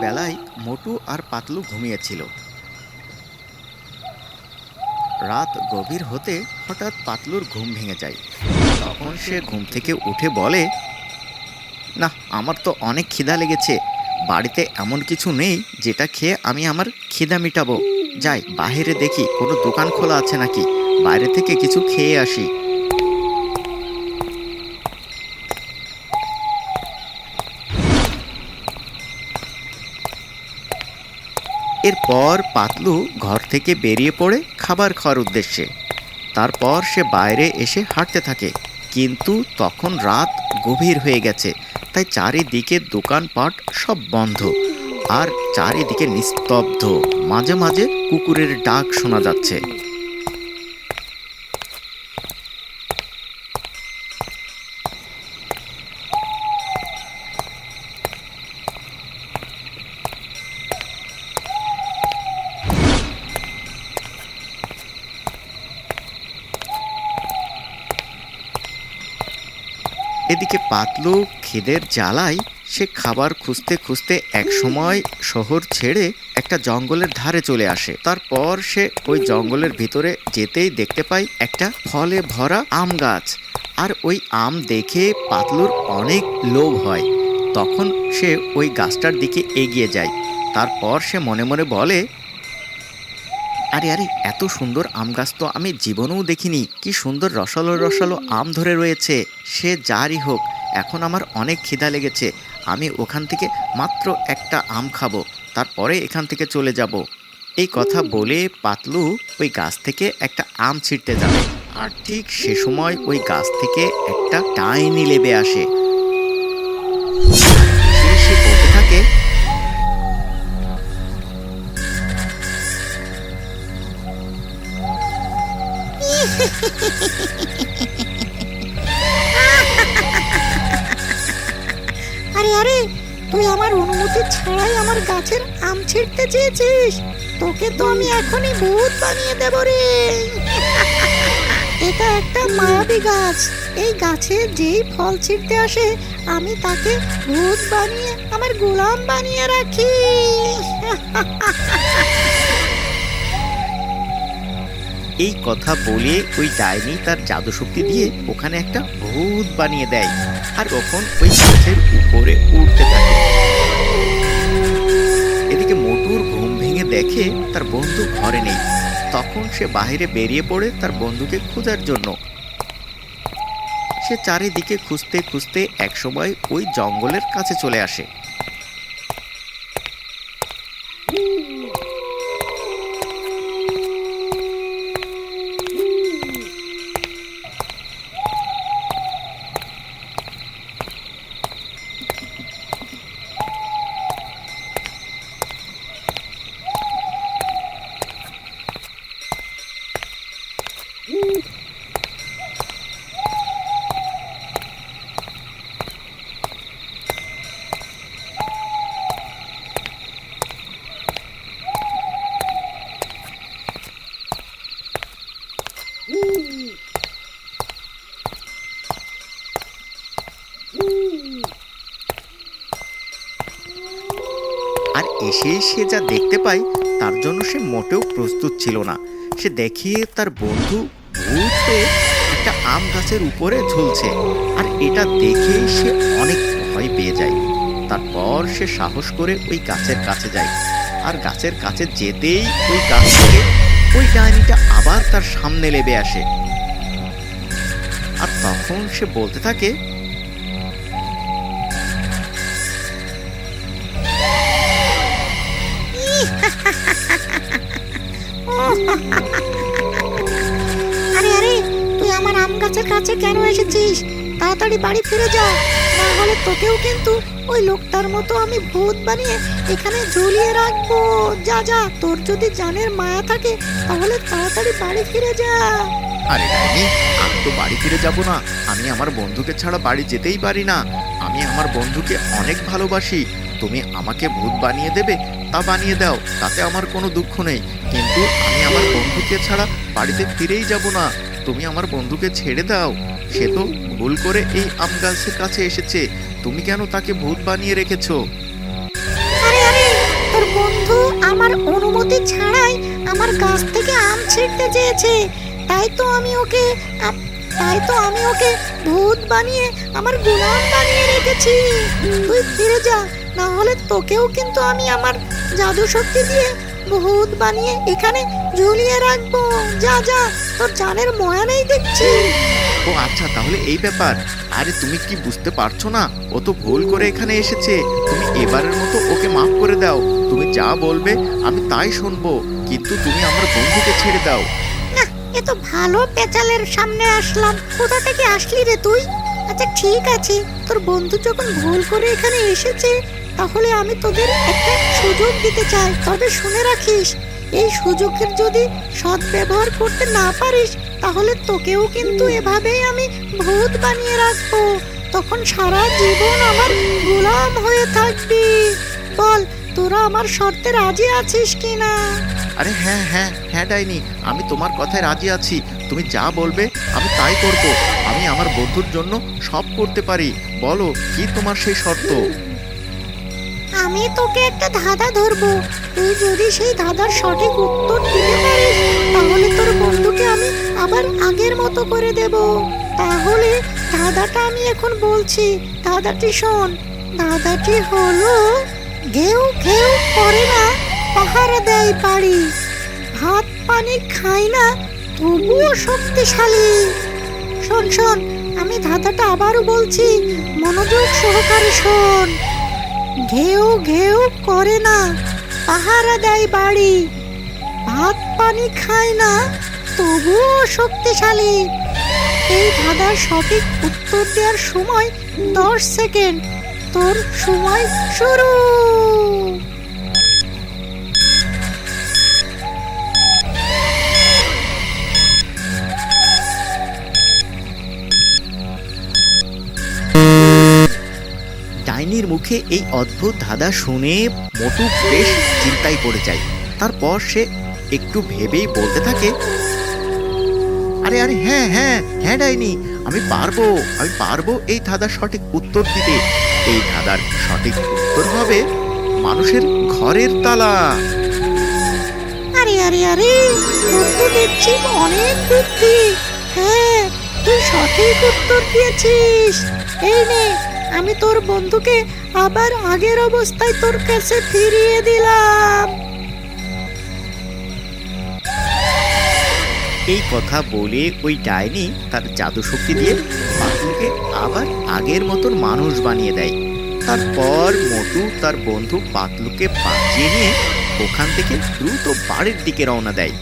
বেলায় মোটু আর পাতলু ঘুমিয়েছিল। রাত গভীর হতে হঠাৎ পাতলুর ঘুম ভেঙে যায়। তখন সে ঘুম থেকে উঠে বলে, না, আমার তো অনেক খিদা লেগেছে। বাড়িতে এমন কিছু নেই যেটা খেয়ে আমি আমার খিদা মিটাবো। যাই বাইরে দেখি কোনো দোকান খোলা আছে নাকি, বাইরে থেকে কিছু খেয়ে আসি। এরপর পাতলু ঘর থেকে বেরিয়ে পড়ে খাবার খাওয়ার উদ্দেশ্যে। তারপর সে বাইরে এসে হাঁটতে থাকে, কিন্তু তখন রাত গভীর হয়ে গেছে, তাই চারিদিকে দোকানপাট সব বন্ধ আর চারিদিকে নিস্তব্ধ। মাঝে মাঝে কুকুরের ডাক শোনা যাচ্ছে। এদিকে পাতলু খিদের জ্বালায় সে খাবার খুঁজতে খুঁজতে একসময় শহর ছেড়ে একটা জঙ্গলের ধারে চলে আসে। তারপর সে ওই জঙ্গলের ভিতরে যেতেই দেখতে পায় একটা ফলে ভরা আম গাছ। আর ওই আম দেখে পাতলুর অনেক লোভ হয়। তখন সে ওই গাছটার দিকে এগিয়ে যায়। তারপর সে মনে মনে বলে, আরে আরে, এত সুন্দর আম গাছ তো আমি জীবনেও দেখিনি। কি সুন্দর রসালো রসালো আম ধরে রয়েছে। সে যারই হোক, এখন আমার অনেক খিদা লেগেছে। আমি ওখান থেকে মাত্র একটা আম খাবো, তারপরে এখান থেকে চলে যাব। এই কথা বলে পাতলু ওই গাছ থেকে একটা আম ছিঁড়তে যাবে। আর ঠিক সে সময় ওই গাছ থেকে একটা ডাইনি লেবে আসে। সে বলতে থাকে, আরে আরে, তুই আমার অনুমতি ছাড়াই আমার গাছের আম ছিঁড়তে চেয়েছিস। তোকে তো আমি এখনই ভূত বানিয়ে দেব রে। এটা একটা মায়াবী গাছ। এই গাছে যেই ফল ছিঁড়তে আসে আমি তাকে ভূত বানিয়ে আমার গোলাম বানিয়ে রাখি। এই কথা বলে ওই ডাইনি তার জাদু শক্তি দিয়ে ওখানে একটা ভূত বানিয়ে দেয়। আর তখন ওই গাছের উপরে উঠতে থাকে। এদিকে মোটুর ঘুম ভেঙে দেখে তার বন্ধু ঘরে নেই। তখন সে বাইরে বেরিয়ে পড়ে তার বন্ধুকে খোঁজার জন্য। সে চারিদিকে খুঁজতে খুঁজতে একসময় ওই জঙ্গলের কাছে চলে আসে। আর এসে সে যা দেখতে পায় তার জন্য সে মোটেও প্রস্তুত ছিল না। সে দেখে তার বন্ধু ভূত হয়ে একটা আম গাছের উপরে ঝুলছে। আর এটা দেখে সে অনেক ভয় পেয়ে যায়। তারপর সে সাহস করে ওই গাছের কাছে যায়। আর গাছের কাছে যেতেই ওই গাছ থেকে ওই ডাইনিটা আবার তার সামনে লেবে আসে। আর তখন সে বলতে থাকে, আরে আরে, তুই আমার আম গাছের কাছে কেন এসেছিস? তাড়াতাড়ি বাড়ি ফিরে যা, না হলে তোকেও কিন্তু ওই লোকটার মতো আমি ভূত বানিয়ে এখানে ঝুলিয়ে রাখবো। যা যা, তোর যদি জানের মায়া থাকে তাহলে তাড়াতাড়ি বাড়ি ফিরে যা। আরে ডাইনি, আমি তো বাড়ি ফিরে যাব না। আমি আমার বন্ধুকে ছাড়া বাড়ি যেতেই পারি না। আমি আমার বন্ধুকে অনেক ভালোবাসি। তুমি আমাকে ভূত বানিয়ে দেবে তা বানিয়ে দাও, তাতে আমার কোনো দুঃখ নেই। কিন্তু আমি আমার বন্ধুকে ছাড়া বাড়িতে ফিরেই যাব না। তুমি আমার বন্ধুকে ছেড়ে দাও। সে তো ভুল করে এই আম গাছের কাছে এসেছে। তুমি কেন তাকে ভূত বানিয়ে রেখেছো? আরে আরে, আমার অনুমতি ছাড়াই আমার গাছ থেকে আম ছিঁড়তে চেয়েছে। তাই তো আমি ওকে ভূত বানিয়ে আমার গোলাম বানিয়ে রেখেছি। তুই ফিরে যা, না হলে তোকেও কিন্তু আমি আমার জাদু শক্তি দিয়ে ভূত বানিয়ে এখানে ঝুলিয়ে রাখবো। যা যা, তোর জানের ময়া নেই দেখছি। ও আচ্ছা, তাহলে এই ব্যাপার। আরে তুমি কি বুঝতে পারছো না? ও তো ভুল করে এখানে এসেছে। তুমি এবারের মতো ওকে মাফ করে দাও। তুমি যা বলবে আমি তাই শুনবো, কিন্তু তুমি আমার বন্ধুকে ছেড়ে দাও। না, এ তো ভালো পেঁচালের সামনে আসলাম। কোথা থেকে আসলি রে তুই? আচ্ছা ঠিক আছে, তোর বন্ধু যখন ভুল করে এখানে এসেছে, তাহলে আমি তোদের একটা সুযোগ দিতে চাই। তবে শুনে রাখিস, এই সুযোগের যদি সদ্ব্যবহার করতে না পারিস, তাহলে তোকেও কিন্তু এভাবেই আমি ভূত বানিয়ে রাখবো। তখন সারা জীবন আমার গোলাম হয়ে থাকবি। বল, তোরা আমার শর্তে রাজি আছিস কিনা? আরে হ্যাঁ হ্যাঁ হ্যাঁ ডাইনি, আমি তোমার কথায় রাজি আছি। তুমি যা বলবে আমি তাই করব। আমি আমার বন্ধুর জন্য সব করতে পারি। বলো কি তোমার সেই শর্ত? আমি তোকে একটা ধাঁধা ধরবো। তুই যদি সেই ধাঁধার সঠিক উত্তর দিতে পারিস, তাহলে তোর বন্ধুকে আমি আবার আগের মতো করে দেব। তাহলে ধাঁধাটা আমি এখন বলছি, ধাঁধাটি শোন। ধাঁধাটি হলো, ঘেউ ঘেউ করে না, পাহারা দেয় বাড়ি, ভাত পানি খায় না, তবুও শক্তিশালী। শোন শোন, আমি ধাঁধাটা আবারও বলছি, মনোযোগ সহকারে শোন। ঘেউ ঘেউ করে না, পাহারা দেয় বাড়ি, ভাত পানি খায় না, তবুও শক্তিশালী। এই ধাঁধার সঠিক উত্তর দেওয়ার সময় 10 সেকেন্ড। তোর সময় শুরু। ডাইনির মুখে এই অদ্ভুত ধাঁধা শুনে মোটু বেশ চিন্তায় পড়ে যায়। তারপর সে একটু ভেবেই বলতে থাকে, আরে আরে হ্যাঁ হ্যাঁ হ্যাঁ ডাইনি, আমি পারবো এই ধাঁধার সঠিক উত্তর দিতে। এই ধাঁধার সঠিক উত্তর হবে মানুষের ঘরের তালা। আরে আরে আরে, তোর তো দেখছি অনেক বুদ্ধি। হ্যাঁ, তুই সঠিক উত্তর দিয়েছিস। এই নে, আমি তোর বন্ধুকে আবার আগের অবস্থায় তোর কাছে ফিরিয়ে দিলাম। এই কথা বলে ওই ডাইনি তার জাদু শক্তি দিয়ে পাতলুকে আবার আগের মতন মানুষ বানিয়ে দেয়। তারপর মোটু তার বন্ধু পাতলুকে বাঁচিয়ে নিয়ে ওখান থেকে দ্রুত বাড়ির দিকে রওনা দেয়।